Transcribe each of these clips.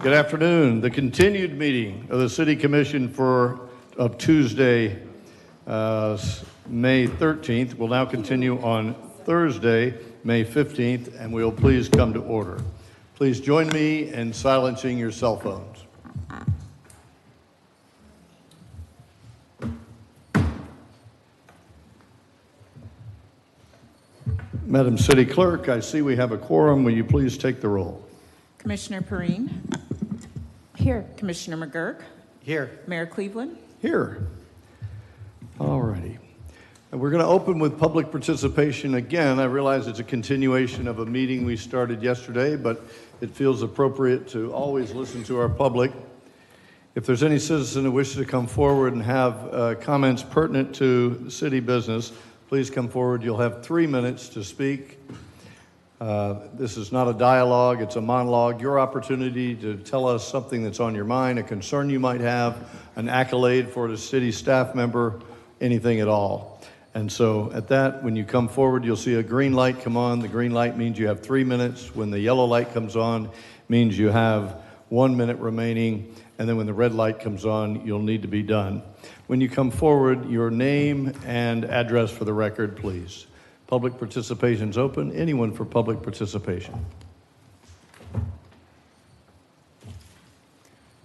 Good afternoon. The continued meeting of the City Commission of Tuesday, May 13th will now continue on Thursday, May 15th, and will please come to order. Please join me in silencing your cell phones. Madam City Clerk, I see we have a quorum. Will you please take the roll? Commissioner Perrine? Here. Commissioner McGurk? Here. Mayor Cleveland? Here. All righty. And we're going to open with public participation again. I realize it's a continuation of a meeting we started yesterday, but it feels appropriate to always listen to our public. If there's any citizen who wishes to come forward and have comments pertinent to city business, please come forward. You'll have 3 minutes to speak. This is not a dialogue, it's a monologue. Your opportunity to tell us something that's on your mind, a concern you might have, an accolade for the city staff member, anything at all. And so at that, when you come forward, you'll see a green light come on. The green light means you have 3 minutes. When the yellow light comes on, means you have 1 minute remaining. And then when the red light comes on, you'll need to be done. When you come forward, your name and address for the record, please. Public participation's open. Anyone for public participation?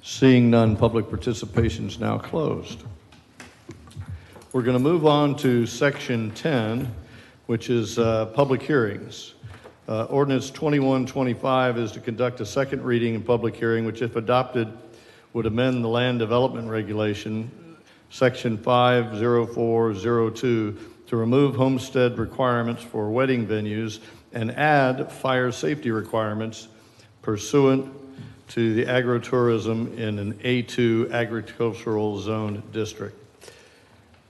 Seeing none, public participation's now closed. We're going to move on to section 10, which is public hearings. Ordinance 2125 is to conduct a second reading and public hearing, which if adopted would amend the land development regulation, section 50402, to remove homestead requirements for wedding venues and add fire safety requirements pursuant to the agritourism in an A2 agricultural zone district.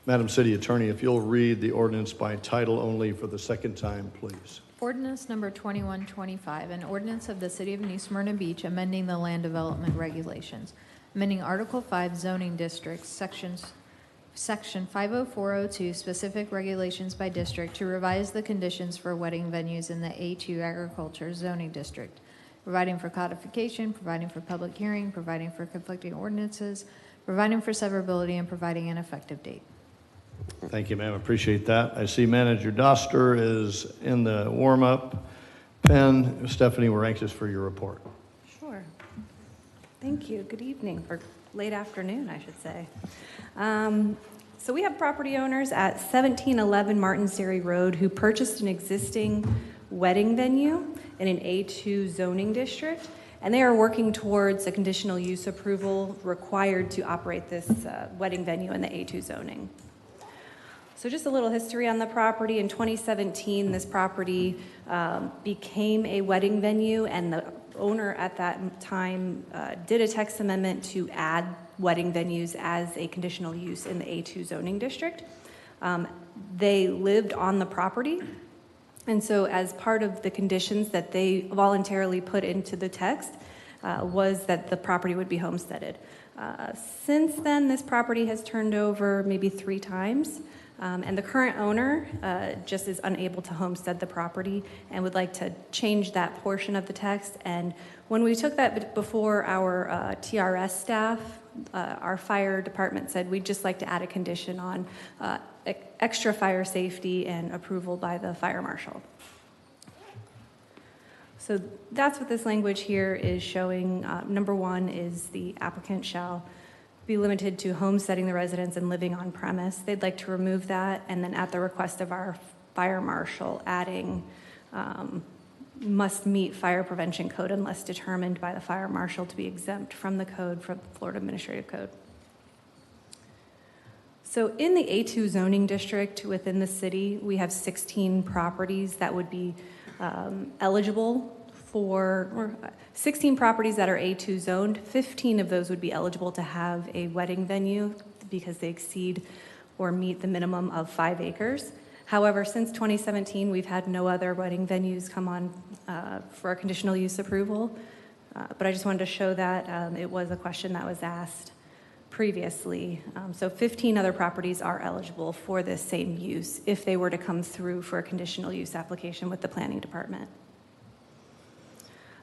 Madam City Attorney, if you'll read the ordinance by title only for the second time, please. Ordinance number 2125, an ordinance of the City of New Smyrna Beach amending the land development regulations, amending Article 5 zoning districts, Section 50402, specific regulations by district to revise the conditions for wedding venues in the A2 agriculture zoning district, providing for codification, providing for public hearing, providing for conflicting ordinances, providing for severability, and providing an effective date. Thank you, ma'am. Appreciate that. I see Manager Doster is in the warm-up pen. Stephanie, we're anxious for your report. Sure. Thank you. Good evening, or late afternoon, I should say. So we have property owners at 1711 Martins Dairy Road who purchased an existing wedding venue in an A2 zoning district, and they are working towards a conditional use approval required to operate this wedding venue in the A2 zoning. So just a little history on the property. In 2017, this property became a wedding venue, and the owner at that time did a text amendment to add wedding venues as a conditional use in the A2 zoning district. They lived on the property, and so as part of the conditions that they voluntarily put into the text was that the property would be homesteaded. Since then, this property has turned over maybe 3 times. And the current owner just is unable to homestead the property and would like to change that portion of the text. And when we took that before our TRS staff, our fire department said we'd just like to add a condition on extra fire safety and approval by the fire marshal. So that's what this language here is showing. Number 1 is the applicant shall be limited to homesteading the residence and living on premise. They'd like to remove that, and then at the request of our fire marshal, adding must meet fire prevention code unless determined by the fire marshal to be exempt from the code, from Florida Administrative Code. So in the A2 zoning district within the city, we have 16 properties that would be eligible for 16 properties that are A2 zoned. 15 of those would be eligible to have a wedding venue because they exceed or meet the minimum of 5 acres. However, since 2017, we've had no other wedding venues come on for a conditional use approval. But I just wanted to show that it was a question that was asked previously. So 15 other properties are eligible for this same use if they were to come through for a conditional use application with the planning department.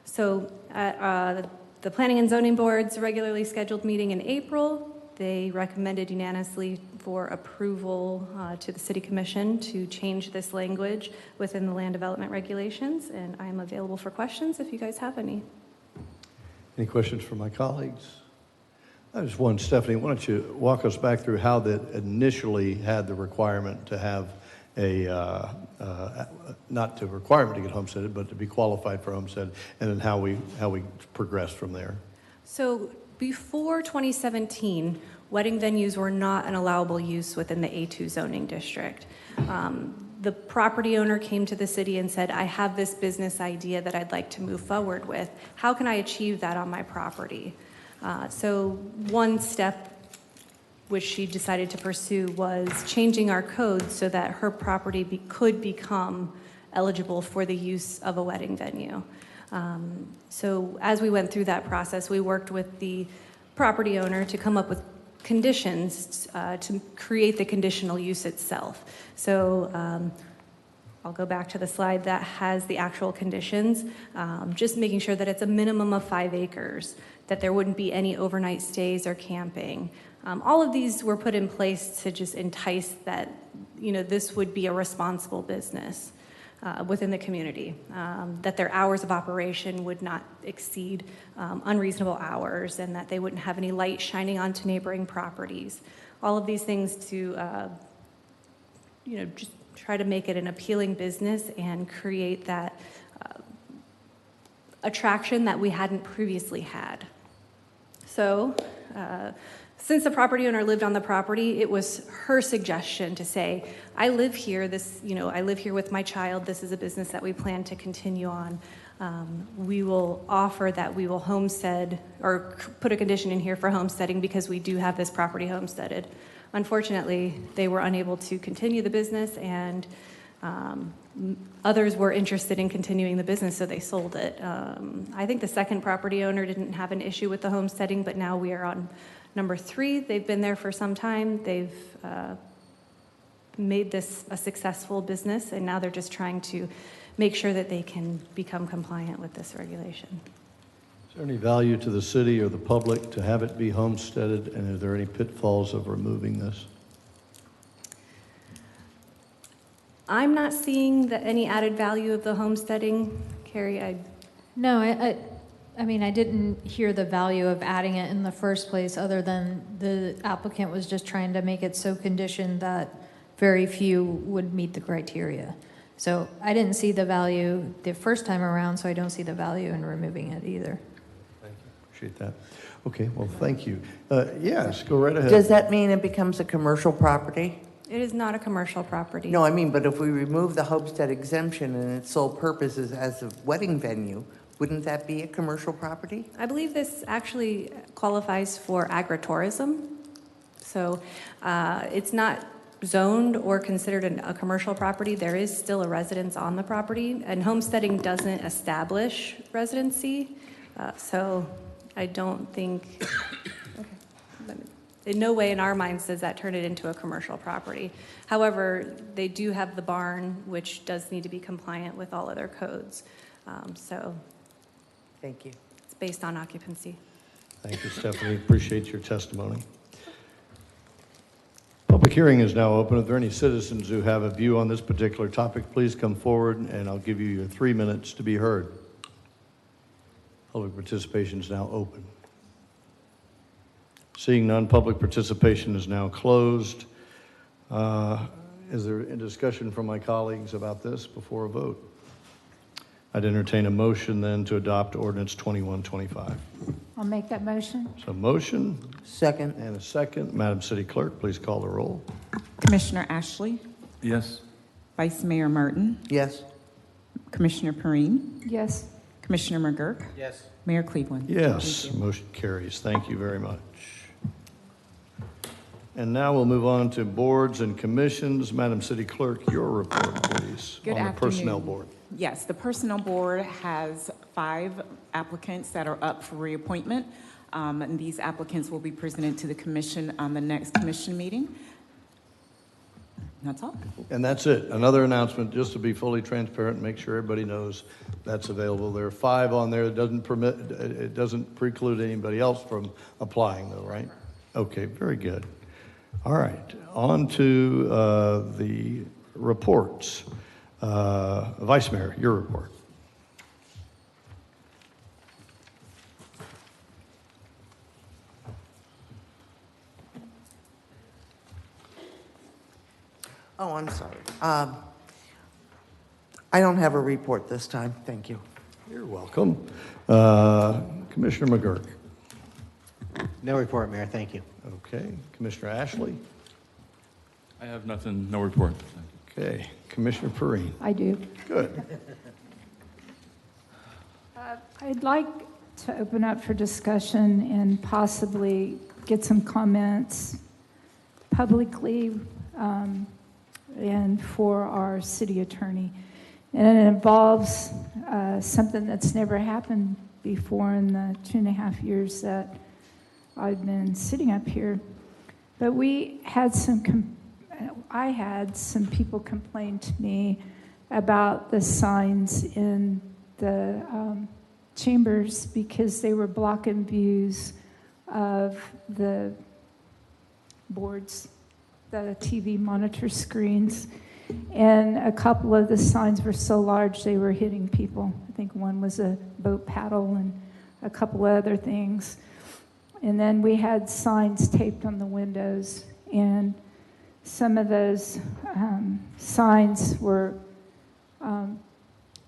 So at The Planning and Zoning Board's regularly scheduled meeting in April, they recommended unanimously for approval to the City Commission to change this language within the land development regulations, and I'm available for questions if you guys have any. Any questions from my colleagues? I just want, Stephanie, why don't you walk us back through how that initially had the requirement to have not to requirement to get homesteaded, but to be qualified for homestead, and then how we progressed from there. So before 2017, wedding venues were not an allowable use within the A2 zoning district. The property owner came to the city and said, I have this business idea that I'd like to move forward with. How can I achieve that on my property? So one step which she decided to pursue was changing our code so that her property could become eligible for the use of a wedding venue. So as we went through that process, we worked with the property owner to come up with conditions to create the conditional use itself. So I'll go back to the slide that has the actual conditions, just making sure that it's a minimum of 5 acres, that there wouldn't be any overnight stays or camping. All of these were put in place to just entice that, this would be a responsible business within the community, that their hours of operation would not exceed unreasonable hours, and that they wouldn't have any light shining onto neighboring properties. All of these things to, just try to make it an appealing business and create that attraction that we hadn't previously had. So, since the property owner lived on the property, it was her suggestion to say, I live here, I live here with my child, this is a business that we plan to continue on. We will offer that we will homestead, or put a condition in here for homesteading because we do have this property homesteaded. Unfortunately, they were unable to continue the business, and others were interested in continuing the business, so they sold it. I think the second property owner didn't have an issue with the homesteading, but now we are on number 3. They've been there for some time. They've made this a successful business, and now they're just trying to make sure that they can become compliant with this regulation. Is there any value to the city or the public to have it be homesteaded, and are there any pitfalls of removing this? I'm not seeing any added value of the homesteading. Carrie, No, I mean, I didn't hear the value of adding it in the first place, other than the applicant was just trying to make it so conditioned that very few would meet the criteria. So I didn't see the value the first time around, so I don't see the value in removing it either. Thank you. Appreciate that. Okay, well, thank you. Yes, go right ahead. Does that mean it becomes a commercial property? it is not a commercial property. No, I mean, but if we remove the homestead exemption and its sole purpose is as a wedding venue, wouldn't that be a commercial property? I believe this actually qualifies for agritourism. So it's not zoned or considered a commercial property. There is still a residence on the property, and homesteading doesn't establish residency. So I don't think, in no way in our minds does that turn it into a commercial property. However, they do have the barn, which does need to be compliant with all other codes. So Thank you. it's based on occupancy. Thank you, Stephanie. Appreciate your testimony. Public hearing is now open. If there are any citizens who have a view on this particular topic, please come forward, and I'll give you your 3 minutes to be heard. Public participation is now open. Seeing none, public participation is now closed. Is there a discussion from my colleagues about this before a vote? I'd entertain a motion then to adopt Ordinance 2125. I'll make that motion. So motion Second. and a second. Madam City Clerk, please call the roll. Commissioner Ashley, Yes. Vice Mayor Martin, Yes. Commissioner Perrine, Yes. Commissioner McGurk, Yes. Mayor Cleveland. Yes, Thank you. motion carries. Thank you very much. And now we'll move on to boards and commissions. Madam City Clerk, your report, please. Good On the Personnel afternoon. Board. Yes, the Personnel Board has 5 applicants that are up for reappointment. And these applicants will be presented to the commission on the next commission meeting. That's all. And that's it. Another announcement, just to be fully transparent and make sure everybody knows that's available. There are 5 on there. It doesn't preclude anybody else from applying though, right? Okay, very good. All right, on to the reports. Vice Mayor, your report. Oh, I'm sorry. I don't have a report this time. Thank you. You're welcome. Commissioner McGurk. No report, Mayor. Thank you. Okay. Commissioner Ashley. I have nothing, no report. Thank you. Okay. Commissioner Perrine. I do. Good. I'd like to open up for discussion and possibly get some comments publicly and for our city attorney. And it involves something that's never happened before in the 2.5 years that I've been sitting up here. But I had some people complain to me about the signs in the chambers because they were blocking views of the boards, the TV monitor screens. And a couple of the signs were so large they were hitting people. I think one was a boat paddle and a couple of other things. And then we had signs taped on the windows, and some of those signs were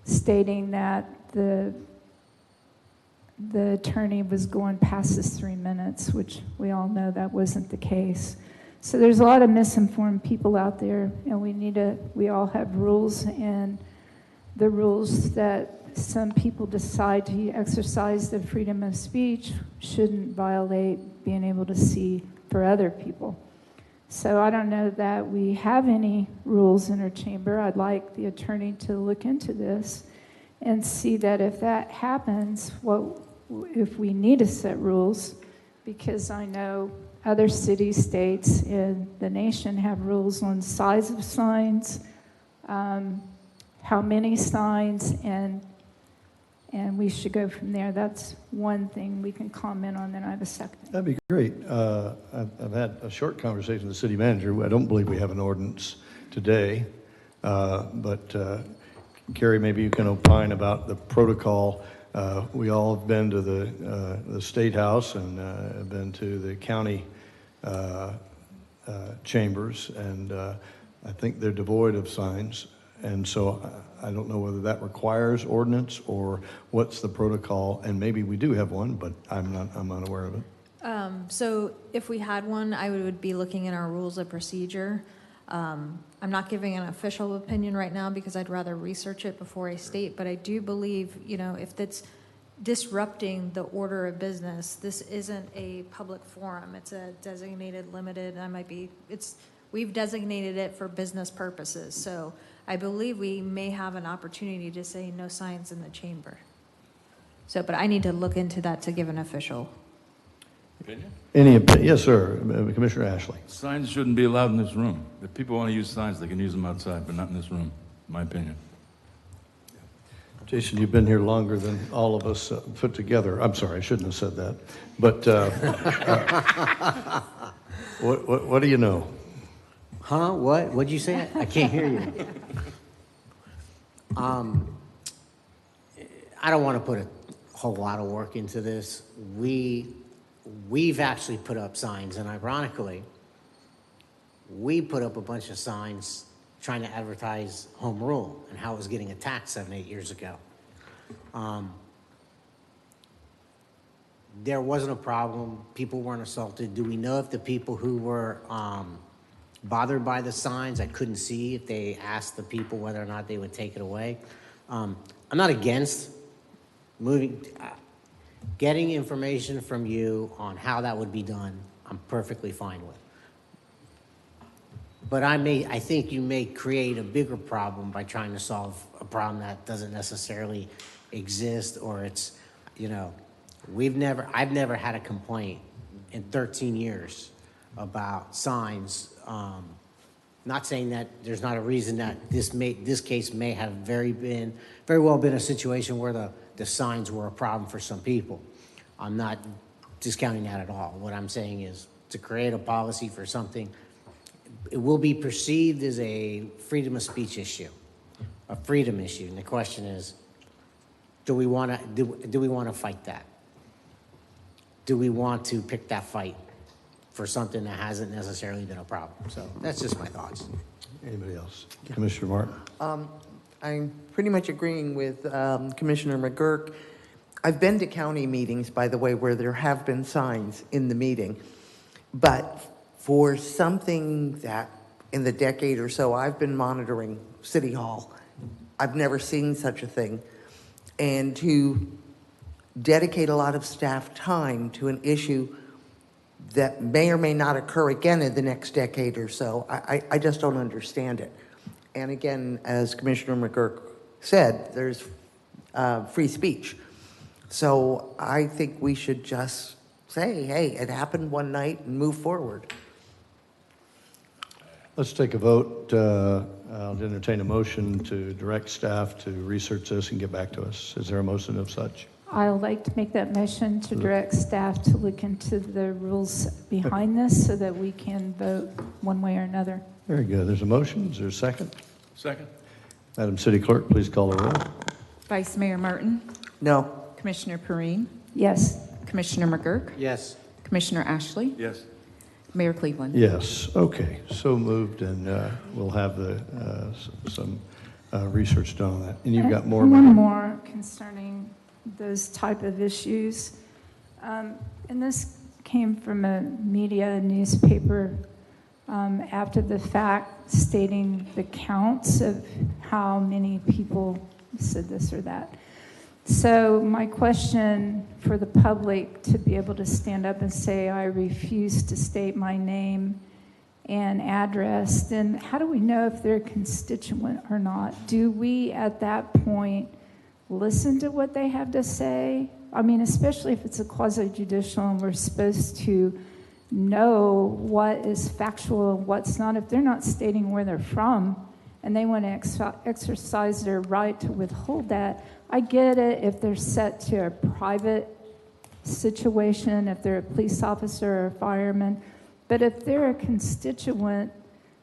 stating that the attorney was going past his 3 minutes, which we all know that wasn't the case. So there's a lot of misinformed people out there, and we all have rules, and the rules that some people decide to exercise the freedom of speech shouldn't violate being able to see for other people. So I don't know that we have any rules in our chamber. I'd like the attorney to look into this and see that if that happens, if we need to set rules, because I know other cities, states in the nation have rules on size of signs, how many signs, and we should go from there. That's one thing we can comment on, then I have a second. That'd be great. I've had a short conversation with the city manager. I don't believe we have an ordinance today, but Carrie, maybe you can opine about the protocol. We all have been to the State House and have been to the county chambers, and I think they're devoid of signs. And so I don't know whether that requires ordinance or what's the protocol. And maybe we do have one, but I'm unaware of it. So if we had one, I would be looking in our rules of procedure. I'm not giving an official opinion right now because I'd rather research it before I state, but I do believe, if that's disrupting the order of business, this isn't a public forum. It's a designated, limited, we've designated it for business purposes. So I believe we may have an opportunity to say no signs in the chamber. So, but I need to look into that to give an official. Opinion? Any opinion? Yes, sir. Commissioner Ashley. Signs shouldn't be allowed in this room. If people want to use signs, they can use them outside, but not in this room, in my opinion. Jason, you've been here longer than all of us put together. I'm sorry, I shouldn't have said that. But what do you know? Huh? What? What'd you say? I can't hear you. I don't want to put a whole lot of work into this. We've actually put up signs, and ironically, we put up a bunch of signs trying to advertise home rule and how it was getting attacked 7-8 years ago. There wasn't a problem. People weren't assaulted. Do we know if the people who were bothered by the signs, I couldn't see if they asked the people whether or not they would take it away? I'm not against getting information from you on how that would be done. I'm perfectly fine with. But I think you may create a bigger problem by trying to solve a problem that doesn't necessarily exist, or it's, I've never had a complaint in 13 years about signs, not Not saying that there's not a reason that this case may have very well been a situation where the signs were a problem for some people. I'm not discounting that at all. What I'm saying is to create a policy for something, it will be perceived as a freedom of speech issue, a freedom issue. And the question is, do we want to fight that? Do we want to pick that fight for something that hasn't necessarily been a problem? So that's just my thoughts. Anybody else? Commissioner Martin? I'm pretty much agreeing with Commissioner McGurk. I've been to county meetings, by the way, where there have been signs in the meeting. But for something that in the decade or so I've been monitoring City Hall, I've never seen such a thing. And to dedicate a lot of staff time to an issue that may or may not occur again in the next decade or so, I just don't understand it. And again, as Commissioner McGurk said, there's free speech. So I think we should just say, hey, it happened one night and move forward. Let's take a vote. I'll entertain a motion to direct staff to research this and get back to us. Is there a motion of such? I'd like to make that motion to direct staff to look into the rules behind this so that we can vote one way or another. Very good. There's a motion. Is there a second? Second. Madam City Clerk, please call the roll. Vice Mayor Martin, No. Commissioner Perrine, Yes. Commissioner McGurk, Yes. Commissioner Ashley, Yes. Mayor Cleveland. Yes. Okay. So moved, and we'll have some research done on that. And you've got more. One more concerning those type of issues. And this came from a newspaper after the fact, stating the counts of how many people said this or that. So my question for the public to be able to stand up and say, I refuse to state my name and address, then how do we know if they're a constituent or not? Do we at that point listen to what they have to say? I mean, especially if it's a quasi-judicial and we're supposed to know what is factual and what's not. If they're not stating where they're from and they want to exercise their right to withhold that, I get it if they're set to a private situation, if they're a police officer or a fireman. But if they're a constituent,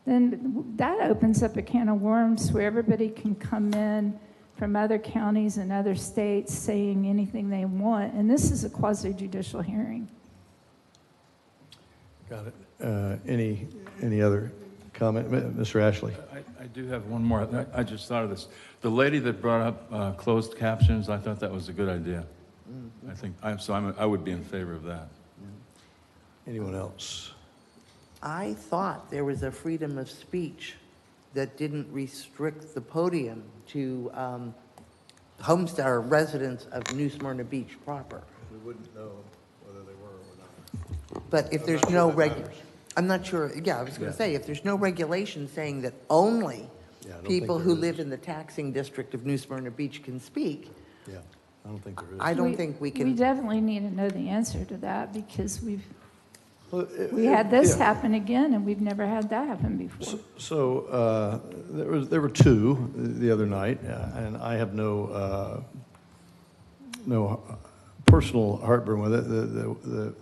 then that opens up a can of worms where everybody can come in from other counties and other states saying anything they want. And this is a quasi-judicial hearing. Got it. Any other comment? Mr. Ashley? I do have one more. I just thought of this. The lady that brought up closed captions, I thought that was a good idea. I think, I would be in favor of that. Anyone else? I thought there was a freedom of speech that didn't restrict the podium to homestead or residents of New Smyrna Beach proper. We wouldn't know whether they were or not. But if there's no I'm not sure, yeah, I was going to say, if there's no regulation saying that only Yeah, I don't people think who there live is. in the taxing district of New Smyrna Beach can speak, Yeah, I don't think there is. I don't think we We can. definitely need to know the answer to that because we We had this yeah. happen again and we've never had that happen before. So there were two the other night, and I have no personal heartburn with it.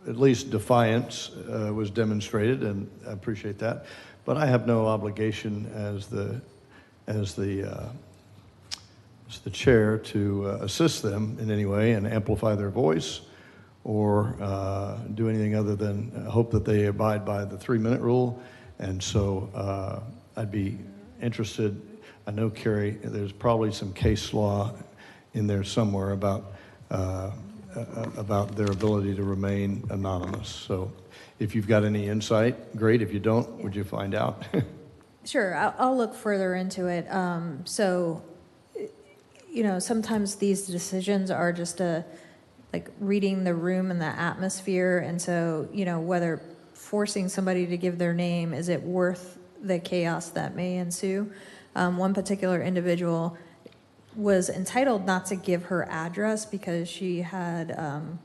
At least defiance was demonstrated, and I appreciate that. But I have no obligation as the chair to assist them in any way and amplify their voice, or do anything other than hope that they abide by the 3-minute rule. And so I'd be interested. I know, Carrie, there's probably some case law in there somewhere about their ability to remain anonymous. So if you've got any insight, great. If you don't, would you find out? Sure, I'll look further into it. Sometimes these decisions are just like reading the room and the atmosphere. And so, whether forcing somebody to give their name, is it worth the chaos that may ensue? One particular individual was entitled not to give her address because she had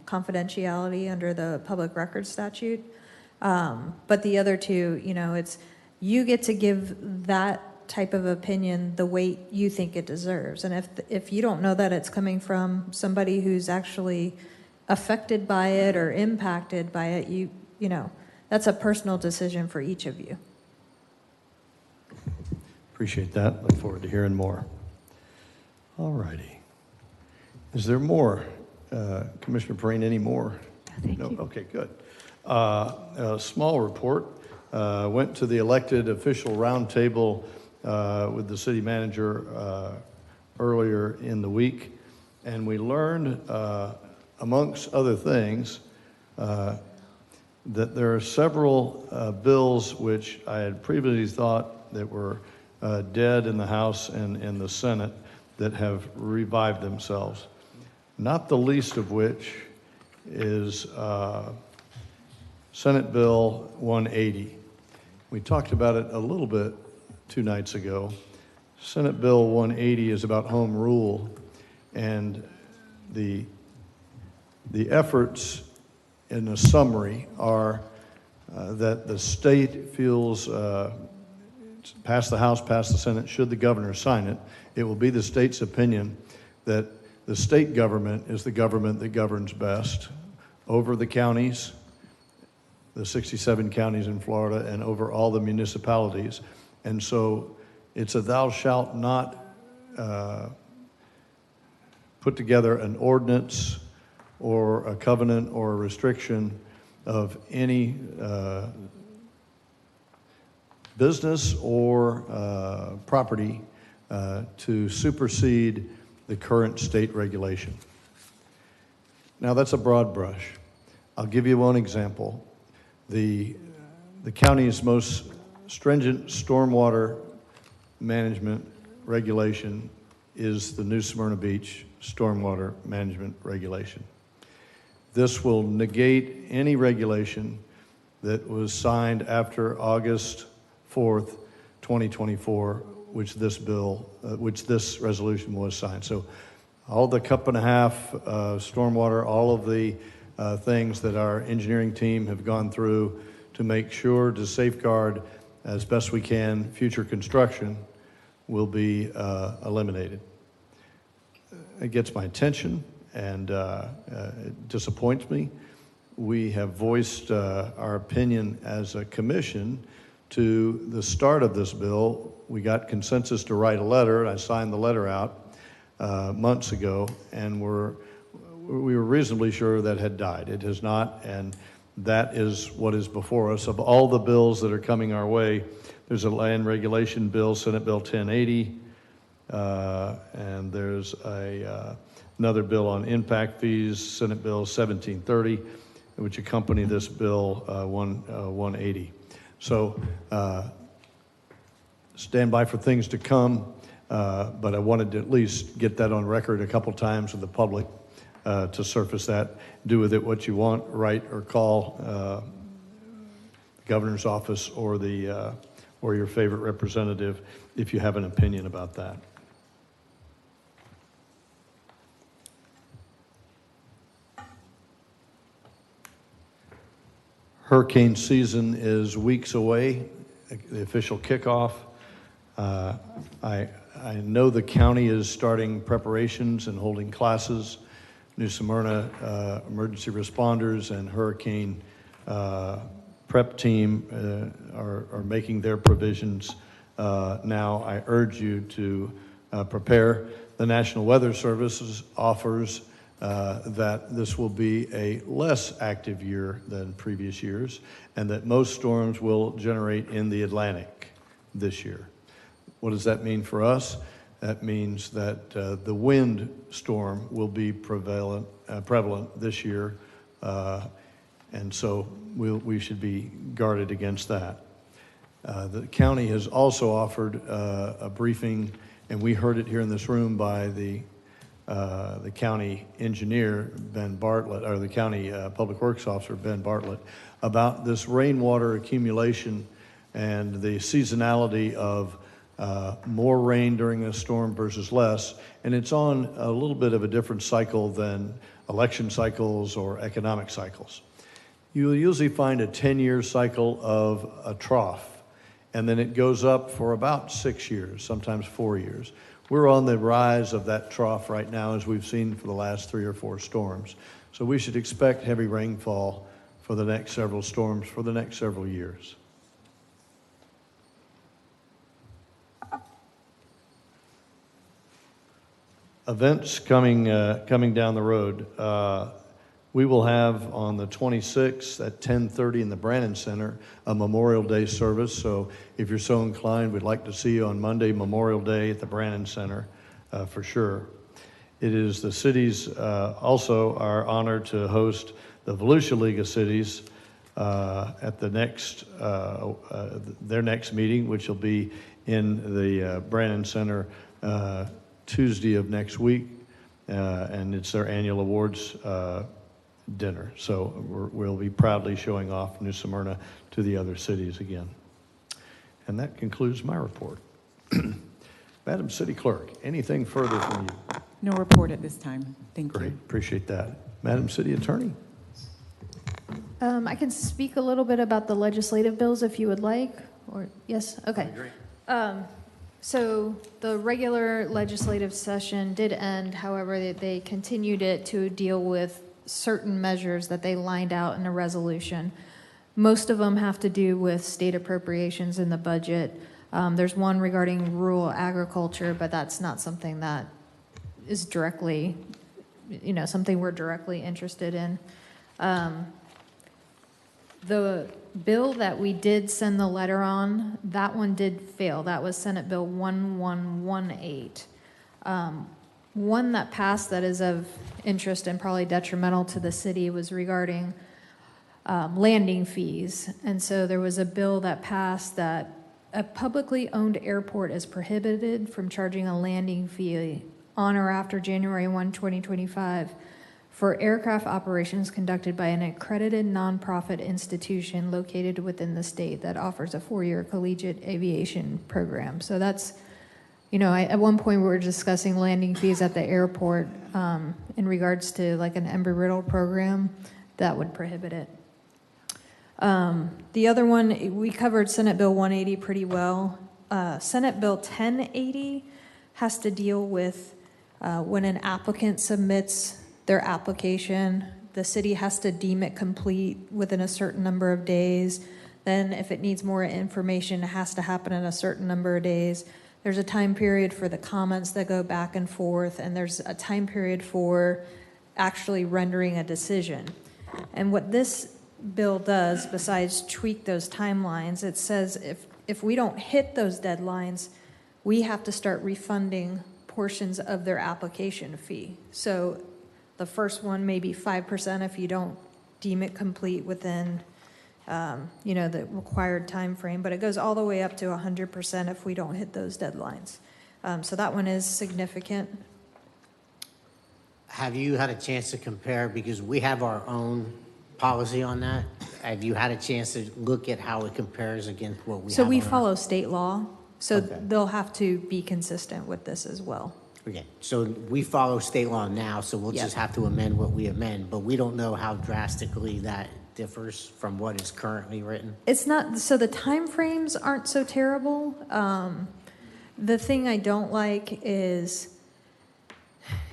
confidentiality under the public records statute. But the other two, you get to give that type of opinion the weight you think it deserves. And if you don't know that it's coming from somebody who's actually affected by it or impacted by it, you know, that's a personal decision for each of you. Appreciate that. Look forward to hearing more. All righty. Is there more? Commissioner Perrine, any more? Thank No? you. Okay, good. A small report. Went to the elected official roundtable with the city manager earlier in the week, and we learned, amongst other things, that there are several bills which I had previously thought that were dead in the House and in the Senate that have revived themselves. Not the least of which is Senate Bill 180. We talked about it a little bit 2 nights ago. Senate Bill 180 is about home rule, and the efforts in a summary are that the state feels, pass the House, pass the Senate, should the governor sign it, it will be the state's opinion that the state government is the government that governs best over the counties, the 67 counties in Florida, and over all the municipalities. And so it's a thou shalt not put together an ordinance or a covenant or a restriction of any business or property to supersede the current state regulation. Now that's a broad brush. I'll give you one example. The county's most stringent stormwater management regulation is the New Smyrna Beach Stormwater Management Regulation. This will negate any regulation that was signed after August 4th, 2024, which this resolution was signed. So all the cup and a half stormwater, all of the things that our engineering team have gone through to make sure to safeguard as best we can future construction will be eliminated. It gets my attention and it disappoints me. We have voiced our opinion as a commission to the start of this bill. We got consensus to write a letter, and I signed the letter out months ago, and we were reasonably sure that had died. It has not, and that is what is before us. Of all the bills that are coming our way, there's a land regulation bill, Senate Bill 1080, and there's another bill on impact fees, Senate Bill 1730, which accompany this bill 180. So stand by for things to come, but I wanted to at least get that on record a couple times with the public to surface that. Do with it what you want, write or call the governor's office or your favorite representative if you have an opinion about that. Hurricane season is weeks away, the official kickoff. I know the county is starting preparations and holding classes. New Smyrna emergency responders and hurricane prep team are making their provisions now. I urge you to prepare. The National Weather Service offers that this will be a less active year than previous years, and that most storms will generate in the Atlantic this year. What does that mean for us? That means that the wind storm will be prevalent this year, and so we should be guarded against that. The county has also offered a briefing, and we heard it here in this room by the county engineer, Ben Bartlett, or the county public works officer, Ben Bartlett, about this rainwater accumulation and the seasonality of more rain during a storm versus less. And it's on a little bit of a different cycle than election cycles or economic cycles. You'll usually find a 10-year cycle of a trough, and then it goes up for about 6 years, sometimes 4 years. We're on the rise of that trough right now, as we've seen for the last 3 or 4 storms. So we should expect heavy rainfall for the next several storms for the next several years. Events coming down the road. We will have on the 26th at 10:30 in the Brannon Center a Memorial Day service. So if you're so inclined, we'd like to see you on Monday, Memorial Day at the Brannon Center for sure. It is the cities also our honor to host the Volusia League of Cities at the next their next meeting, which will be in the Brannon Center Tuesday of next week, and it's their annual awards dinner. So we'll be proudly showing off New Smyrna to the other cities again. And that concludes my report. Madam City Clerk, anything further from you? No report at this time. Thank Great, you. appreciate that. Madam City Attorney? I can speak a little bit about the legislative bills if you would like, or, yes, okay. So the regular legislative session did end, however, they continued it to deal with certain measures that they lined out in a resolution. Most of them have to do with state appropriations in the budget. There's one regarding rural agriculture, but that's not something that is directly, something we're directly interested in. The bill that we did send the letter on, that one did fail. That was Senate Bill 1118. One that passed that is of interest and probably detrimental to the city was regarding landing fees. And so there was a bill that passed that a publicly owned airport is prohibited from charging a landing fee on or after January 1, 2025 for aircraft operations conducted by an accredited nonprofit institution located within the state that offers a 4-year collegiate aviation program. So that's, at one point we were discussing landing fees at the airport in regards to like an Embry-Riddle program that would prohibit it. The other one, we covered Senate Bill 180 pretty well. Senate Bill 1080 has to deal with when an applicant submits their application, the city has to deem it complete within a certain number of days. Then if it needs more information, it has to happen in a certain number of days. There's a time period for the comments that go back and forth, and there's a time period for actually rendering a decision. And what this bill does, besides tweak those timelines, it says if we don't hit those deadlines, we have to start refunding portions of their application fee. So the first one may be 5% if you don't deem it complete within, the required time frame, but it goes all the way up to 100% if we don't hit those deadlines. So that one is significant. Have you had a chance to compare, because we have our own policy on that? Have you had a chance to look at how it compares against what we have? So we on our- follow state law, so Okay. they'll have to be consistent with this as well. Okay, so we follow state law now, so we'll just Yep. have to amend what we amend, but we don't know how drastically that differs from what is currently written? It's not, so the timeframes aren't so terrible. The thing I don't like is,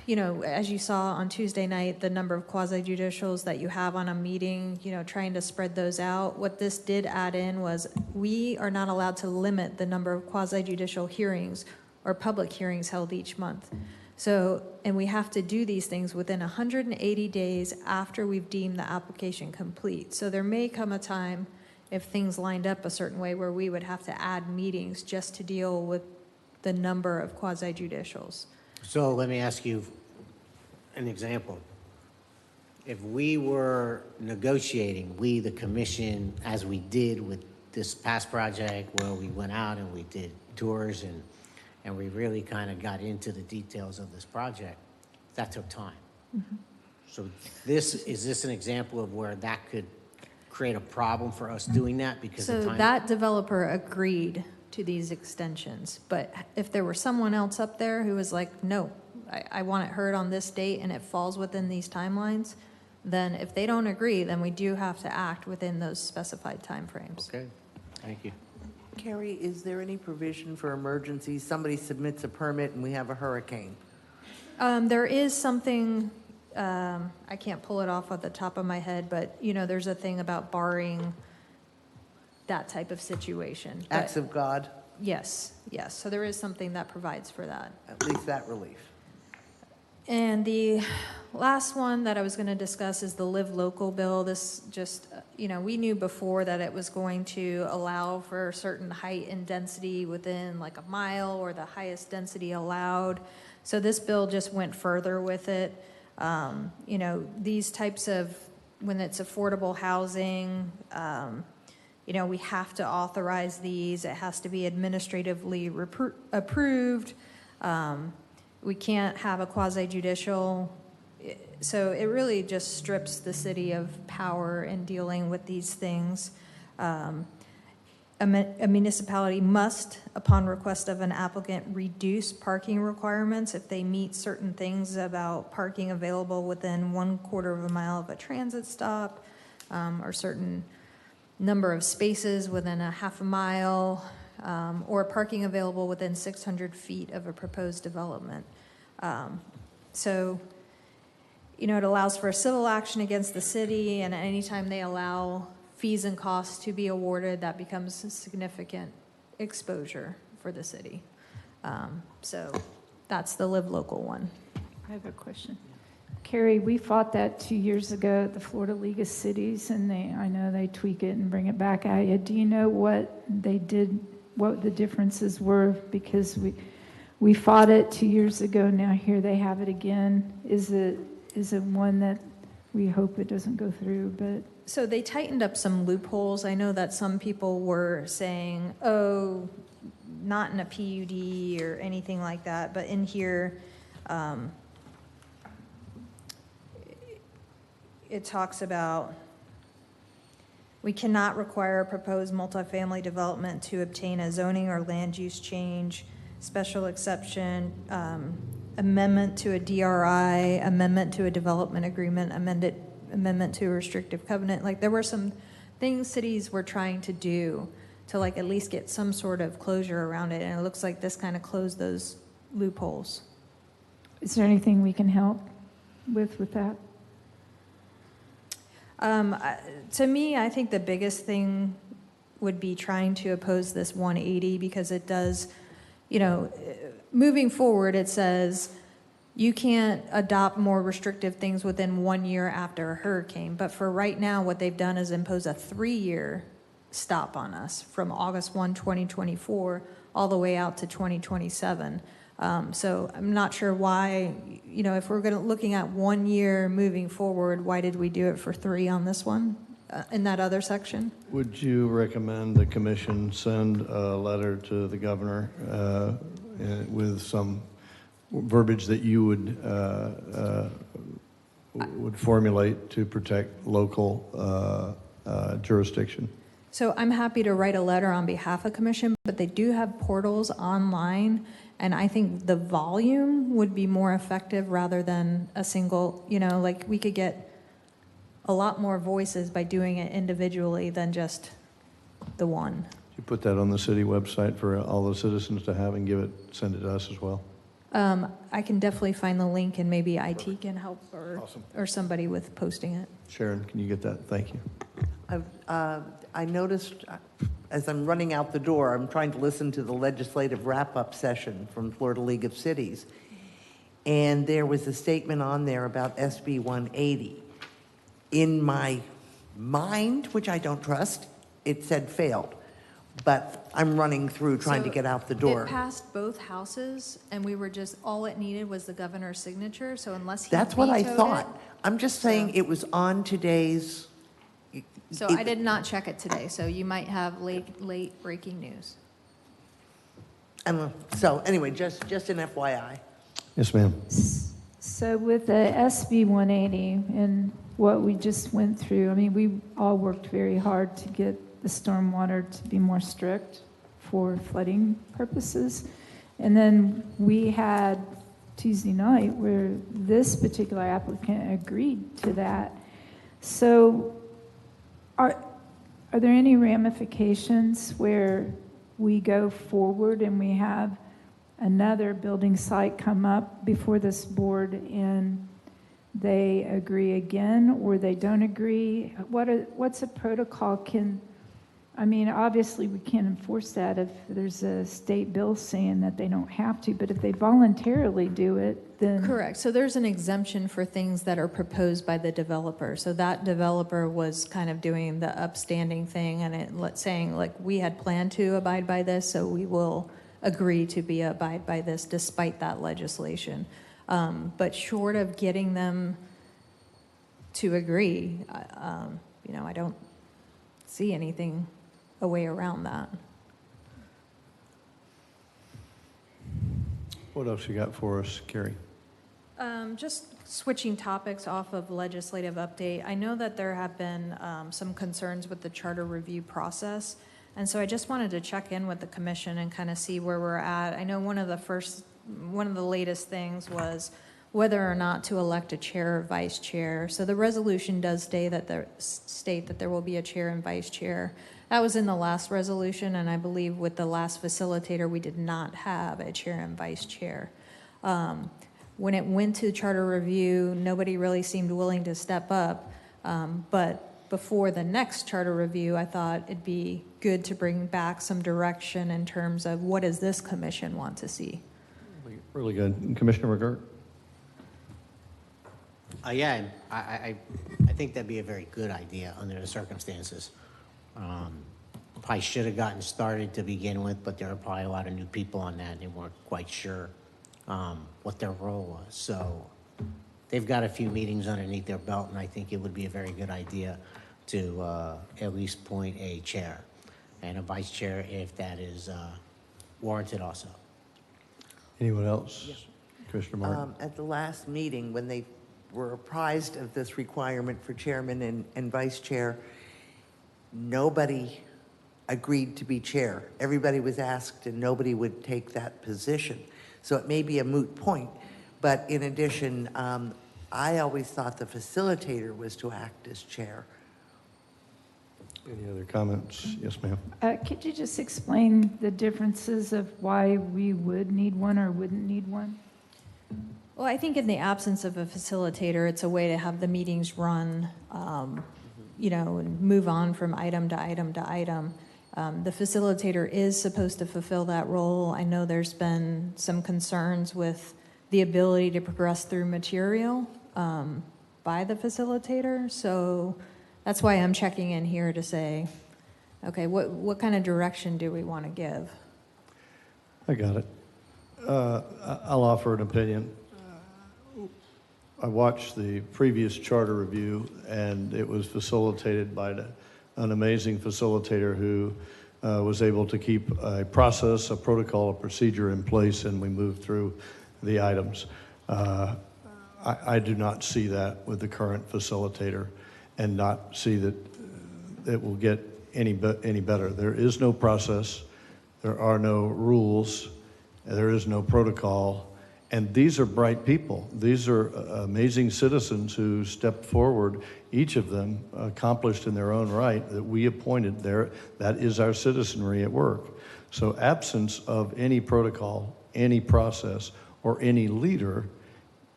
as you saw on Tuesday night, the number of quasi-judicials that you have on a meeting, trying to spread those out. What this did add in was we are not allowed to limit the number of quasi-judicial hearings or public hearings held each month. So, and we have to do these things within 180 days after we've deemed the application complete. So there may come a time, if things lined up a certain way, where we would have to add meetings just to deal with the number of quasi-judicials. So let me ask you an example. If we were negotiating, we, the commission, as we did with this past project, where we went out and we did tours and we really kind of got into the details of this project, that took time. Mm-hmm. So is this an example of where that could create a problem for us doing that because So of time? that developer agreed to these extensions, but if there were someone else up there who was like, no, I want it heard on this date and it falls within these timelines, then if they don't agree, then we do have to act within those specified timeframes. Okay, thank you. Carrie, is there any provision for emergencies? Somebody submits a permit and we have a hurricane. There is something, I can't pull it off at the top of my head, but, there's a thing about barring that type of situation. But Acts of God, yes. So there is something that provides for that. at least that relief. And the last one that I was going to discuss is the Live Local bill. This just, we knew before that it was going to allow for a certain height and density within like a mile or the highest density allowed. So this bill just went further with it. These types of, when it's affordable housing, we have to authorize these. It has to be administratively approved. We can't have a quasi-judicial, so it really just strips the city of power in dealing with these things. A municipality must, upon request of an applicant, reduce parking requirements if they meet certain things about parking available within 1/4 of a mile of a transit stop, or certain number of spaces within a half a mile, or parking available within 600 feet of a proposed development. It allows for a civil action against the city, and anytime they allow fees and costs to be awarded, that becomes a significant exposure for the city. So that's the Live Local one. I have a question. Carrie, we fought that 2 years ago at the Florida League of Cities, and I know they tweak it and bring it back at you. Do you know what they did, what the differences were? Because we fought it 2 years ago, now here they have it again. Is it one that we hope it doesn't go through, but... So they tightened up some loopholes. I know that some people were saying, oh, not in a PUD or anything like that, but in here, it talks about we cannot require a proposed multifamily development to obtain a zoning or land use change, special exception, amendment to a DRI, amendment to a development agreement, amendment to a restrictive covenant. Like, there were some things cities were trying to do to at least get some sort of closure around it, and it looks like this kind of closed those loopholes. Is there anything we can help with that? To me, I think the biggest thing would be trying to oppose this 180, because it does, moving forward, it says you can't adopt more restrictive things within 1 year after a hurricane. But for right now, what they've done is impose a 3-year stop on us from August 1, 2024, all the way out to 2027. So I'm not sure why, if we're looking at 1 year moving forward, why did we do it for 3 on this one, in that other section? Would you recommend the commission send a letter to the governor with some verbiage that you would formulate to protect local jurisdiction? So I'm happy to write a letter on behalf of commission, but they do have portals online, and I think the volume would be more effective rather than a single, we could get a lot more voices by doing it individually than just the one. You put that on the city website for all the citizens to have and send it to us as well? I can definitely find the link, and maybe IT can help, Awesome. or somebody with posting it. Sharon, can you get that? Thank you. I noticed, as I'm running out the door, I'm trying to listen to the legislative wrap-up session from Florida League of Cities. And there was a statement on there about SB 180. In my mind, which I don't trust, it said failed. But I'm running through trying to get out the door. It passed both houses, and we were just, all it needed was the gogovernor's signature, so unless he That's what I vetoed thought. it- I'm just saying it was on today's... So I did not check it today, so you might have late breaking news. So anyway, just an FYI. Yes, ma'am. So with the SB 180 and what we just went through, we all worked very hard to get the stormwater to be more strict for flooding purposes. And then we had Tuesday night where this particular applicant agreed to that. So are there any ramifications where we go forward and we have another building site come up before this board and they agree again or they don't agree? What's a protocol? Obviously we can't enforce that if there's a state bill saying that they don't have to, but if they voluntarily do it, then... Correct. So there's an exemption for things that are proposed by the developer. So that developer was kind of doing the upstanding thing and saying, like, we had planned to abide by this, so we will agree to abide by this despite that legislation. But short of getting them to agree, I don't see anything a way around that. What else you got for us, Carrie? Just switching topics off of legislative update, I know that there have been some concerns with the charter review process, and so I just wanted to check in with the commission and kind of see where we're at. I know one of the latest things was whether or not to elect a chair or vice chair. So the resolution does state that there will be a chair and vice chair. That was in the last resolution, and I believe with the last facilitator, we did not have a chair and vice chair. When it went to charter review, nobody really seemed willing to step up, but before the next charter review, I thought it'd be good to bring back some direction in terms of what does this commission want to see. Really good. Commissioner McGurk? Yeah, I think that'd be a very good idea under the circumstances. Probably should have gotten started to begin with, but there are probably a lot of new people on that and they weren't quite sure what their role was. So they've got a few meetings underneath their belt, and I think it would be a very good idea to at least appoint a chair and a vice chair if that is warranted also. Anyone else? Yes. Commissioner Martin? At the last meeting, when they were apprised of this requirement for chairman and vice chair, nobody agreed to be chair. Everybody was asked and nobody would take that position. So it may be a moot point, but in addition, I always thought the facilitator was to act as chair. Any other comments? Yes, ma'am. Could you just explain the differences of why we would need one or wouldn't need one? Well, I think in the absence of a facilitator, it's a way to have the meetings run, and move on from item to item to item. The facilitator is supposed to fulfill that role. I know there's been some concerns with the ability to progress through material by the facilitator. So that's why I'm checking in here to say, okay, what kind of direction do we want to give? I got it. I'll offer an opinion. I watched the previous charter review, and it was facilitated by an amazing facilitator who was able to keep a process, a protocol, a procedure in place, and we moved through the items. I do not see that with the current facilitator and not see that it will get any better. There is no process. There are no rules. There is no protocol. And these are bright people. These are amazing citizens who stepped forward, each of them accomplished in their own right, that we appointed there. That is our citizenry at work. So absence of any protocol, any process, or any leader,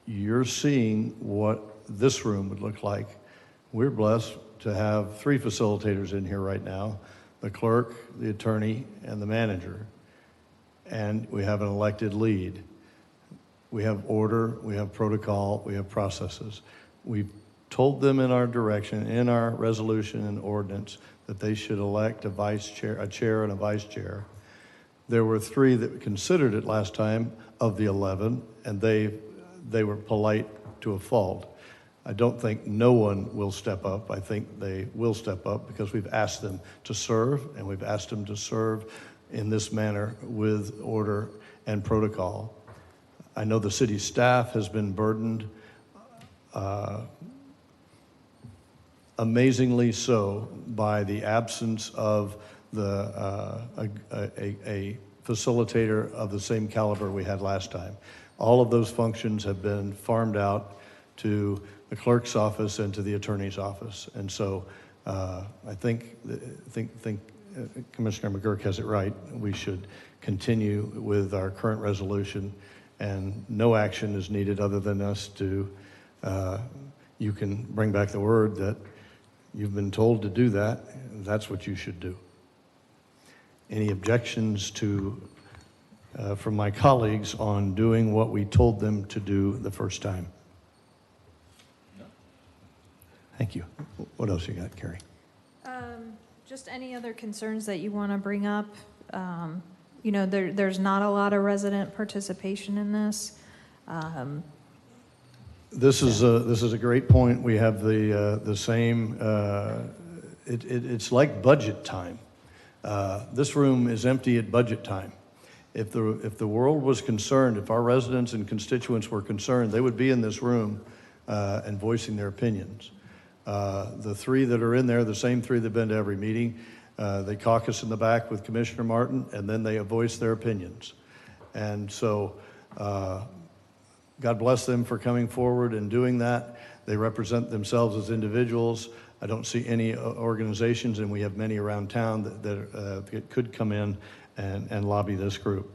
you're seeing what this room would look like. We're blessed to have 3 facilitators in here right now, the clerk, the attorney, and the manager. And we have an elected lead. We have order, we have protocol, we have processes. We've told them in our direction, in our resolution and ordinance, that they should elect a vice chair, a chair and a vice chair. There were 3 that considered it last time of the 11, and they were polite to a fault. I don't think no one will step up. I think they will step up because we've asked them to serve, and we've asked them to serve in this manner with order and protocol. I know the city staff has been burdened, amazingly so, by the absence of a facilitator of the same caliber we had last time. All of those functions have been farmed out to the clerk's office and to the attorney's office, and so I think Commissioner McGurk has it right. We should continue with our current resolution, and no action is needed other than us to, you can bring back the word that you've been told to do that. That's what you should do. Any objections from my colleagues on doing what we told them to do the first time? Thank you. What else you got, Carrie? Just any other concerns that you want to bring up? You know, there's not a lot of resident participation in this. This is a great point. We have the same. It's like budget time. This room is empty at budget time. If the world was concerned, if our residents and constituents were concerned, they would be in this room and voicing their opinions. The three that are in there, the same three that have been to every meeting, they caucus in the back with Commissioner Martin, and then they voice their opinions. And so God bless them for coming forward and doing that. They represent themselves as individuals. I don't see any organizations, and we have many around town that could come in and lobby this group.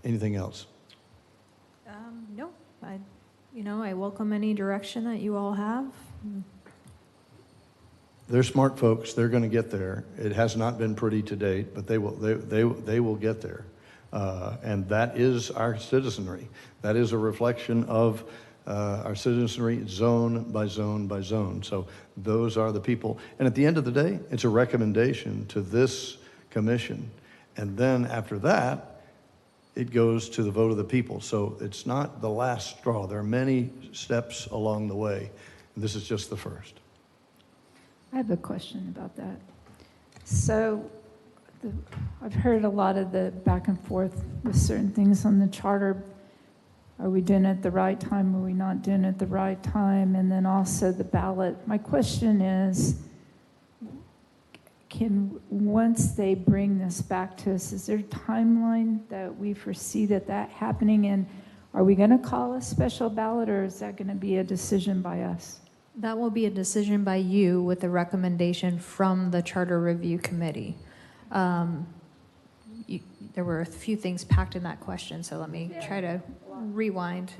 Anything else? No, I welcome any direction that you all have. They're smart folks. They're going to get there. It has not been pretty to date, but they will get there. And that is our citizenry. That is a reflection of our citizenry, zone by zone by zone. So those are the people. And at the end of the day, it's a recommendation to this commission. And then after that, it goes to the vote of the people. So it's not the last straw. There are many steps along the way. And this is just the first. I have a question about that. So I've heard a lot of the back and forth with certain things on the charter. Are we doing it at the right time? Are we not doing it at the right time? And then also the ballot. My question is, once they bring this back to us, is there a timeline that we foresee that happening? And are we going to call a special ballot, or is that going to be a decision by us? That will be a decision by you with a recommendation from the Charter Review Committee. There were a few things packed in that question, so let me try to rewind.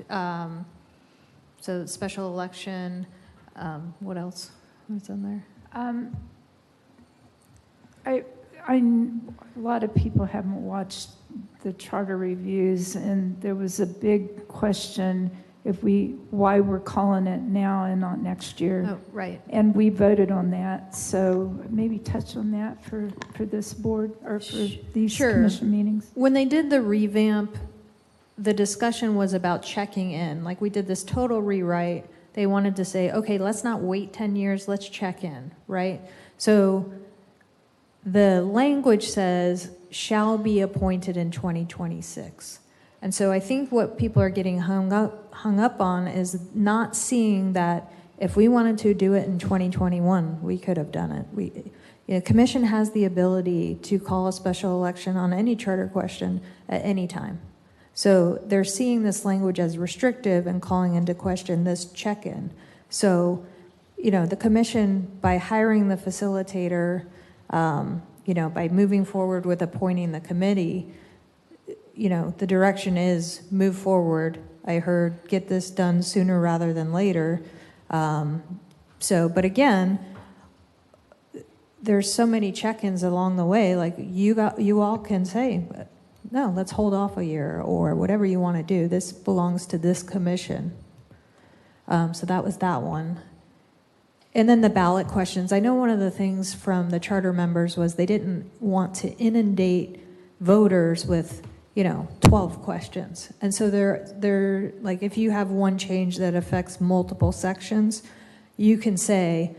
So special election, what else was in there? A lot of people haven't watched the charter reviews, and there was a big question why we're calling it now and not next year. Oh, right. And we voted on that, so maybe touch on that for this board or for these commission meetings. When they did the revamp, the discussion was about checking in. Like, we did this total rewrite. They wanted to say, okay, let's not wait 10 years, let's check in, right? So the language says, shall be appointed in 2026. And so I think what people are getting hung up on is not seeing that if we wanted to do it in 2021, we could have done it. The commission has the ability to call a special election on any charter question at any time. So they're seeing this language as restrictive and calling into question this check-in. So, the commission, by hiring the facilitator, by moving forward with appointing the committee, the direction is move forward. I heard get this done sooner rather than later. But again, there's so many check-ins along the way. Like you all can say, no, let's hold off a year or whatever you want to do. This belongs to this commission. So that was that one. And then the ballot questions. I know one of the things from the charter members was they didn't want to inundate voters with 12 questions. And so they're like, if you have one change that affects multiple sections, you can say,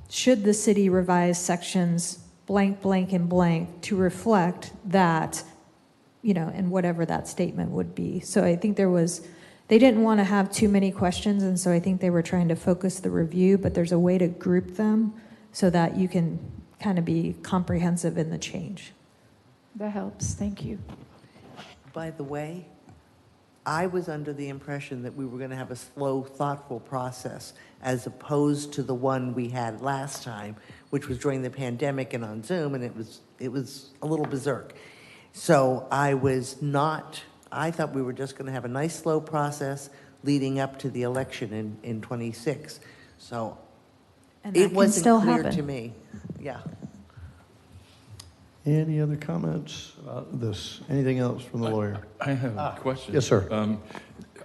should the city revise sections blank, blank, and blank to reflect that, and whatever that statement would be. So I think they didn't want to have too many questions, and so I think they were trying to focus the review, but there's a way to group them so that you can kind of be comprehensive in the change. That helps. Thank you. By the way, I was under the impression that we were going to have a slow, thoughtful process as opposed to the one we had last time, which was during the pandemic and on Zoom, and it was a little berserk. So I thought we were just going to have a nice, slow process leading up to the election in 26. So And it that can wasn't still clear happen. to me. Yeah. Any other comments about this? Anything else from the lawyer? I have a question. Yes, sir.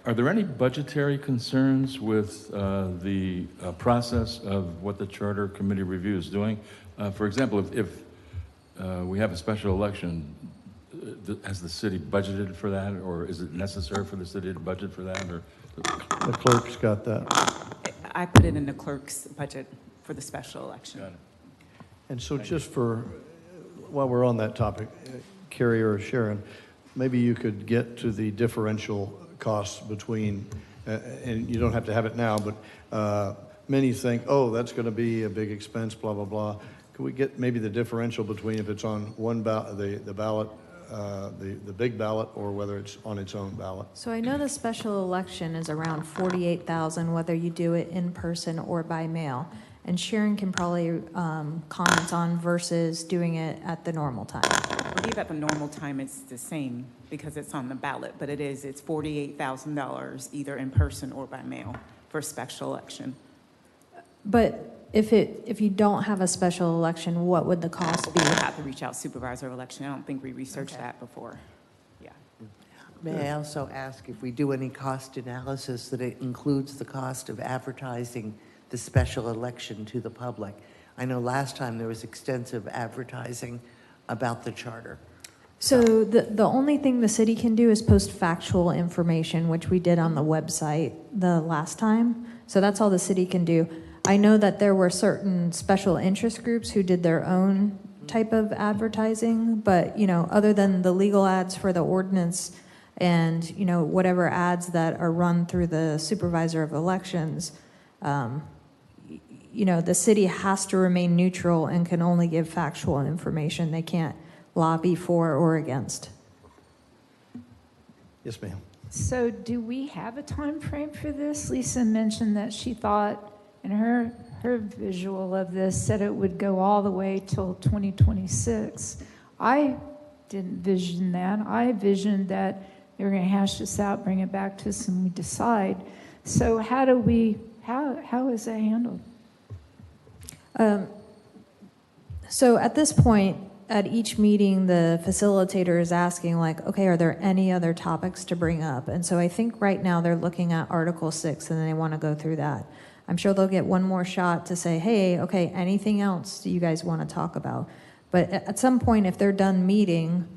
Are there any budgetary concerns with the process of what the Charter Committee review is doing? For example, if we have a special election, has the city budgeted for that, or is it necessary for the city to budget for that? Or The clerk's got that. I put it in the clerk's budget for the special election. Got it. And so while we're on that topic, Carrie or Sharon, maybe you could get to the differential costs between, and you don't have to have it now, but many think, oh, that's going to be a big expense, blah, blah, blah. Could we get maybe the differential between if it's on one ballot, the ballot, the big ballot, or whether it's on its own ballot? So I know the special election is around 48,000, whether you do it in person or by mail. And Sharon can probably comment on versus doing it at the normal time. I believe at the normal time it's the same because it's on the ballot, but it's $48,000 either in person or by mail for a special election. But if you don't have a special election, what would the cost be? We would have to reach out supervisor of election. I don't think we researched that before. Yeah. May I also ask if we do any cost analysis that it includes the cost of advertising the special election to the public? I know last time there was extensive advertising about the charter. So the only thing the city can do is post factual information, which we did on the website the last time. So that's all the city can do. I know that there were certain special interest groups who did their own type of advertising, but, other than the legal ads for the ordinance and, whatever ads that are run through the supervisor of elections, the city has to remain neutral and can only give factual information. They can't lobby for or against. Yes, ma'am. So do we have a time frame for this? Lisa mentioned that she thought, and her visual of this said it would go all the way till 2026. I didn't vision that. I visioned that they were going to hash this out, bring it back to us, and we decide. So how is that handled? So at this point, at each meeting, the facilitator is asking, okay, are there any other topics to bring up? And so I think right now they're looking at Article 6, and they want to go through that. I'm sure they'll get one more shot to say, hey, okay, anything else do you guys want to talk about? But at some point, if they're done meeting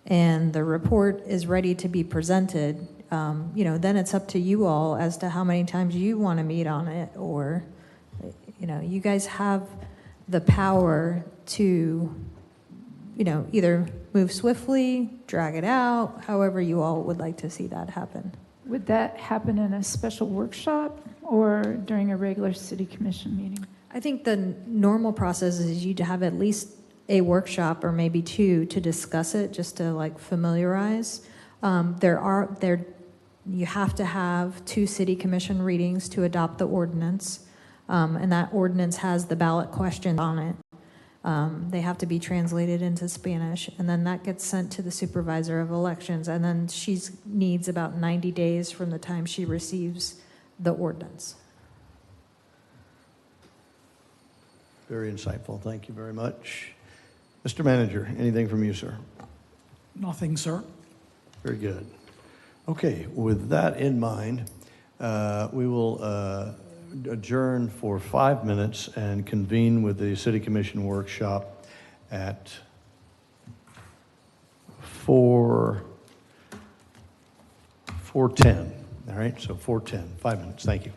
and the report is ready to be presented, then it's up to you all as to how many times you want to meet on it, or, you guys have the power to, either move swiftly, drag it out, however you all would like to see that happen. Would that happen in a special workshop or during a regular city commission meeting? I think the normal process is you'd have at least a workshop or maybe two to discuss it, just to familiarize. You have to have 2 city commission readings to adopt the ordinance, and that ordinance has the ballot question on it. They have to be translated into Spanish, and then that gets sent to the supervisor of elections, and then she needs about 90 days from the time she receives the ordinance. Very insightful. Thank you very much. Mr. Manager, anything from you, sir? Nothing, sir. Very good. Okay, with that in mind, we will adjourn for 5 minutes and convene with the City Commission workshop at 4:10. All right, so 4:10, 5 minutes. Thank you.